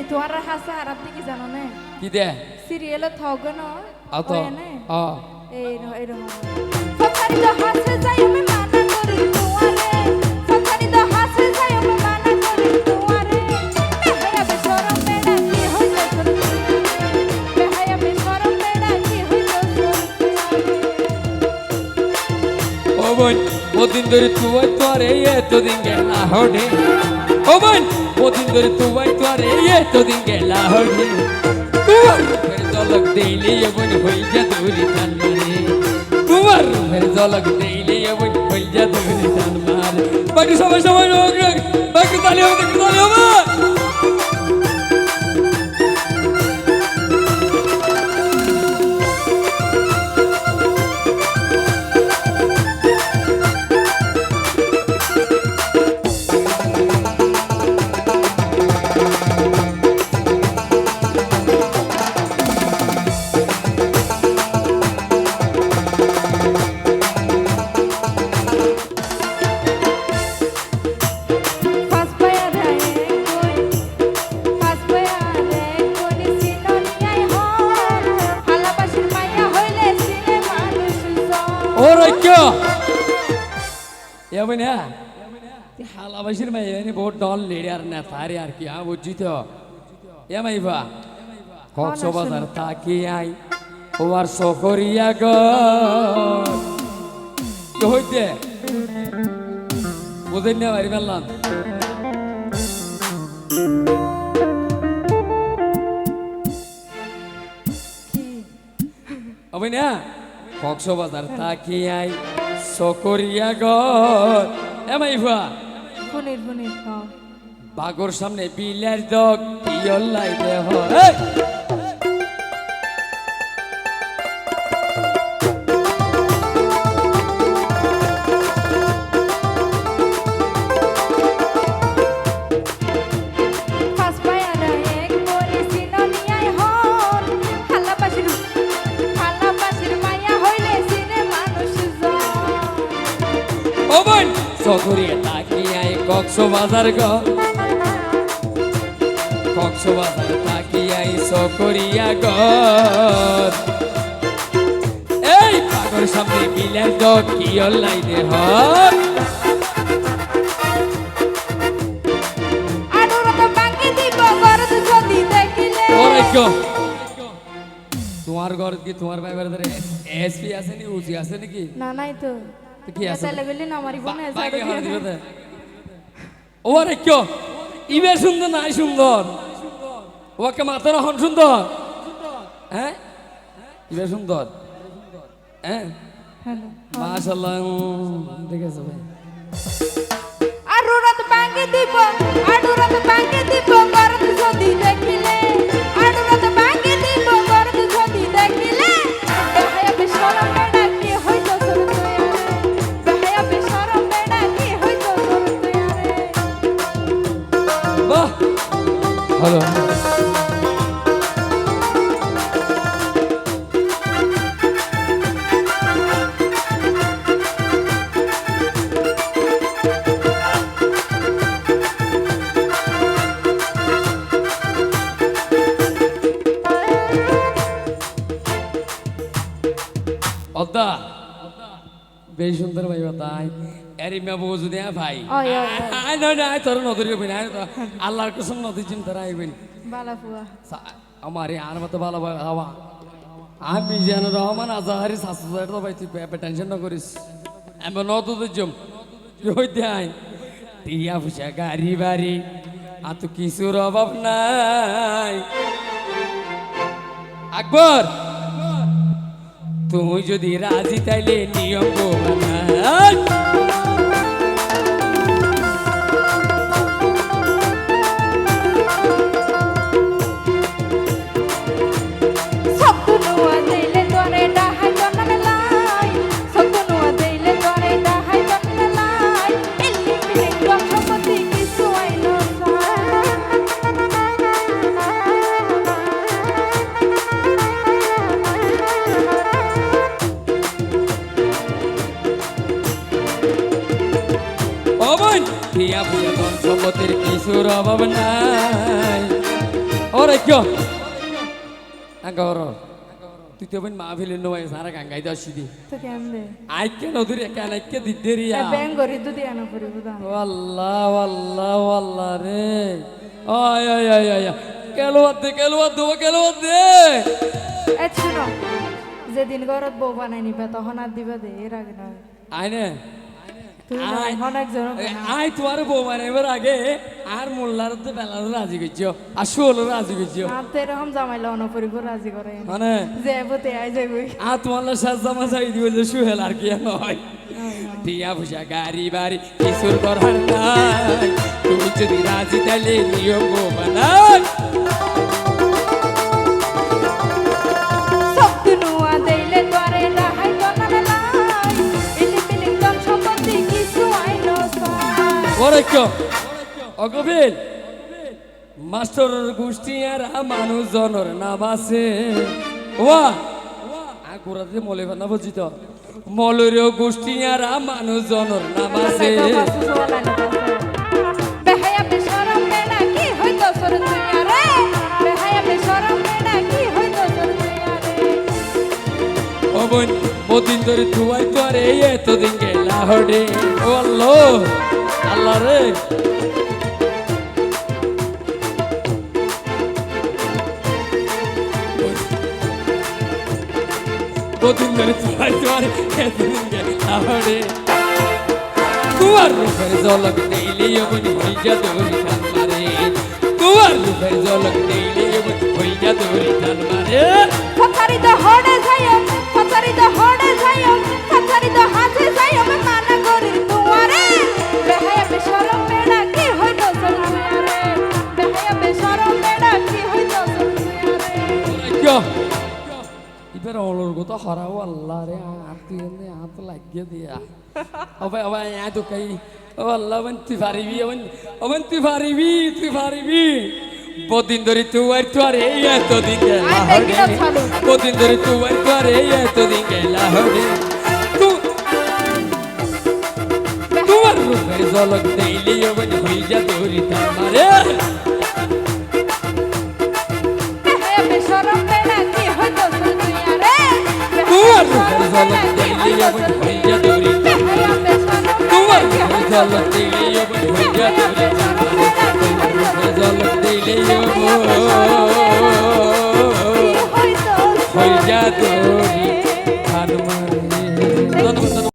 তোমার হাসা আর আপনি কি জানো না কি দে সিরিয়ালে থাকো না আতো এই রকম সকারি তো হাসে যাই আমি মানা করি তোমারে সকারি তো হাসে যাই আমি মানা করি তোমারে বেহায়া বেশরম বেড়া কি হইলো তোর বেহায়া বেশরম বেড়া কি হইলো তোর ও বোন ওদিন ধরে তুই তোরে এতদিন গেলা হডে ও বোন ওদিন ধরে তুই তোরে এতদিন গেলা হডে তোমার ফের জলক দেইলে বোন হই যা দূরি টান মারে তোমার ফের জলক দেইলে বোন হই যা দূরি টান মারে বাকি সবাই সবাই বাকি তালি হবে হালাবাসীর মাই বহুত দল লিডার না তারে আর কি বুঝছি তো মাইবা কক্সবাজার তাকি আই ও আর সকরিয়া গইতে বুঝেন না বাড়ি বেললাম আমি না কক্সবাজার তাকি আই সকরিয়া মাইবা বাগর সামনে বিলের দগ পিয়ল লাই দেহ সকরিয়া তাকি আই কক্সবাজার কক্সবাজার তাকি আই সকরিয়া এই পাগর সামনে বিলের দগ কিয়ল লাই দে তোমার ঘর কি তোমার ভাই বাড়ি এসপি আছে নি উজি আছে নাকি না নাই তো কি আছে লাগলে না আমারই ফোনে আছে ওরে কিও ইবে সুন্দর নাই সুন্দর ওকে মাথার হন সুন্দর হ্যাঁ ইবে সুন্দর হ্যাঁ মাশাআল্লাহ দেখেছো ভাই আড়ুরাত ভাঙে দিব আড়ুরাত ভাঙে দিব গরদ যদি দেখিলে আড়ুরাত ভাঙে দিব গরদ যদি দেখিলে বেহায়া বেশরম বেড়া কি হইতো তোর বেহায়া বেশরম বেড়া কি হইতো তোর বাহ ভালো বেশ সুন্দর ভাই তাই এরি মে বউ যদি ভাই আই না তোর নদরি হবি না আল্লাহর কসম নদী চিন তারা আইবেন বালা ফুয়া আমারে আর মত ভালো হাওয়া আমি যেন রহমান আজাহারি শাশুড়ি তো ভাই তুই টেনশন না করিস আমি নদী জম কই দেয় টিয়া ফুসা গাড়ি বাড়ি আর তো কিছুর অভাব নাই আকবর তুমি যদি রাজি তাইলে নিয়ম সম্পত্তির কিছুর অভাব নাই ওরে কিয় আগর তুই তো মা ফেলে নয় সারা গাঙ্গাই দাও সিদি তো কেমনে আই কেন ধরে কেন কে দিদেরিয়া ব্যাং গরি দুদি আনা পড়িব দা আল্লাহ আল্লাহ আল্লাহ রে আয় আয় আয় আয় কেলো দে এই শুনো যেদিন ঘরত বউ বানাই নিবে তখন আর দিবা দে এর আগে না আইনে তুই না এখন একজন আই তোমার বউ মানাইবার আগে আর মোল্লার তো বেলার রাজি করছো আর ষোল রাজি করছো আর তো এরকম জামাইলা অন পড়িব রাজি করে মানে যে বতে আই যাবি আর তোমার সাজ জামা চাই দিব যে সুহেল আর কি নয় টিয়া ভুষা গাড়ি বাড়ি কিশোর করার নাই তুমি যদি রাজি তাহলে নিয়ম বউ বানাই সব দুনুয়া দেইলে তোরে রাহাই দনালে লাই ইলি মিলি দম সম্পত্তি কিছু আইলো সাই ওরে কিয় অগবিল মাস্টারের গোষ্ঠী আর মানুষজনের নাম আছে ওয়া আগুরাতে মলে বানা বুঝি তো মলেরও গোষ্ঠী আর মানুষজনের নাম আছে বেহায়া বেশরম বেড়া কি হইতো সর দুনিয়া রে বেহায়া বেশরম বেড়া কি হইতো সর দুনিয়া রে ও বোন ওদিন ধরে তুই তোরে এতদিন গেলা হডে ও আল্লাহ আল্লাহ রে ওদিন ধরে তুই তোরে এতদিন গেলা হডে তুয়ার রূপের ঝলক দেইলে বোন হইয়া দৌড়ি টান মারে তুয়ার রূপের ঝলক দেইলে বোন হইয়া দৌড়ি টান মারে ফতারিত হড়ে যাইও ফতারিত হাতে যাইও মে মানা করি তোমারে বেহায়া বেশরম বেড়া কি হইতো সর দুনিয়া রে বেহায়া বেশরম বেড়া কি হইতো সর দুনিয়া রে এবার অলর কথা হরাও আল্লাহ রে আর তুই এমনি হাত লাগিয়ে দিয়া অবাই অবাই আয় তো কাই ও আল্লাহ তুই পারিবি বদিন ধরে তুই তোরে এতদিন গেলা হডে বদিন ধরে তুই তোরে এতদিন গেলা হডে তোমার রূপের ঝলক দেইলি অবন হইয়া দৌড়ি তার মারে বেহায়া বেশরম বেড়া কি হইতো সর দুনিয়া রে তোমার রূপের ঝলক দেইলি অবন হইয়া দৌড়ি বেহায়া বেশরম তোমার রূপের ঝলক দেইলি অবন হইয়া দৌড়ি তার মারে ঝলক দেইলি অবন